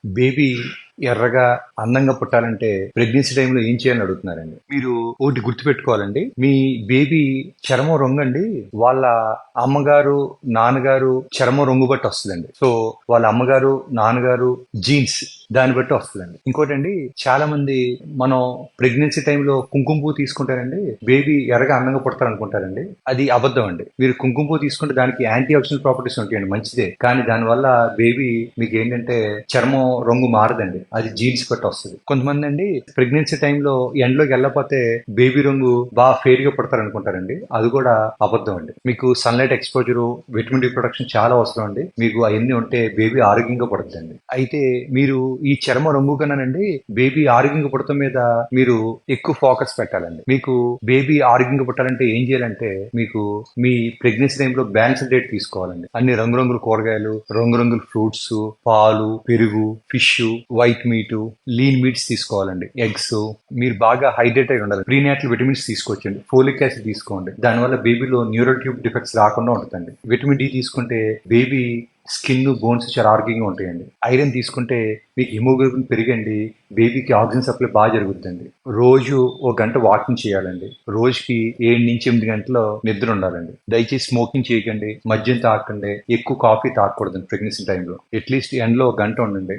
Baby ఎర్రగా అందంగా పుట్టాలంటే pregnancy టైంలో ఏం చేయాలని అడుగుతున్నారండి. మీరు ఒకటి గుర్తుపెట్టుకోవాలండి. మీ బేబీ చర్మం రంగండి వాళ్ళ అమ్మగారు, నాన్నగారు చర్మం రంగు బట్టి వస్తుందండి. సో వాళ్ళ అమ్మగారు, నాన్నగారు జీన్స్ దాన్ని బట్టి వస్తుందండి. ఇంకోటండి, చాలా మంది మనం ప్రెగ్నెన్సీ టైంలో కుంకుమ పువ్వు తీసుకుంటారండి, బేబీ ఎర్రగా అందంగా పుడతారు అనుకుంటారండి. అది అబద్ధం అండి. మీరు కుంకుమ పువ్వు తీసుకుంటే దానికి యాంటీ ఆక్సిడెంట్ ప్రాపర్టీస్ ఉంటాయండి, మంచిదే. కానీ దానివల్ల బేబీ మీకు ఏంటంటే చర్మం రంగు మారదండి, అది జీన్స్ బట్టి వస్తుంది. కొంతమంది అండి ప్రెగ్నెన్సీ టైంలో ఎండలోకి వెళ్ళకపోతే బేబీ రంగు బాగా ఫెయిర్ గా పుడతారు అనుకుంటారండి, అది కూడా అబద్ధం అండి. మీకు sunlight exposure, vitamin D production చాలా అవసరం అండి. మీకు అవన్నీ ఉంటే బేబీ ఆరోగ్యంగా పడుతుందండి. అయితే మీరు ఈ చర్మ రంగు కన్నానండి బేబీ ఆరోగ్యంగా పుడతం మీద మీరు ఎక్కువ ఫోకస్ పెట్టాలండి. మీకు బేబీ ఆరోగ్యంగా పుట్టాలంటే ఏం చేయాలంటే, మీకు మీ ప్రెగ్నెన్సీ టైంలో బ్యాలెన్స్ డైట్ తీసుకోవాలండి. అన్ని రంగురంగుల కూరగాయలు, రంగురంగుల ఫ్రూట్స్, పాలు, పెరుగు, fish, white meet, lean meats తీసుకోవాలండి. ఎగ్స్. మీరు బాగా హైడ్రేట్ అయి ఉండాలి. ప్రీనేటల్ విటమిన్స్ తీసుకోవచ్చండి. ఫోలిక్ యాసిడ్ తీసుకోండి, దానివల్ల బేబీలో న్యూరల్ ట్యూబ్ డిఫెక్ట్స్ రాకుండా ఉంటుందండి. విటమిన్ డి తీసుకుంటే బేబీ స్కిన్, బోన్స్ చాలా ఆరోగ్యంగా ఉంటాయండి. ఐరన్ తీసుకుంటే మీకు హిమోగ్లోబిన్ పెరిగండి, బేబీకి ఆక్సిజన్ సప్లై బాగా జరుగుతుందండి. రోజు ఒక గంట వాకింగ్ చేయాలండి. రోజుకి 7 నుంచి 8 గంటలు నిద్ర ఉండాలండి. దయచేసి స్మోకింగ్ చేయకండి, మద్యం తాగకండి, ఎక్కువ కాఫీ తాగకూడదండి ప్రెగ్నెన్సీ టైంలో. అట్లీస్ట్ ఎండలో ఒక గంట ఉండండి.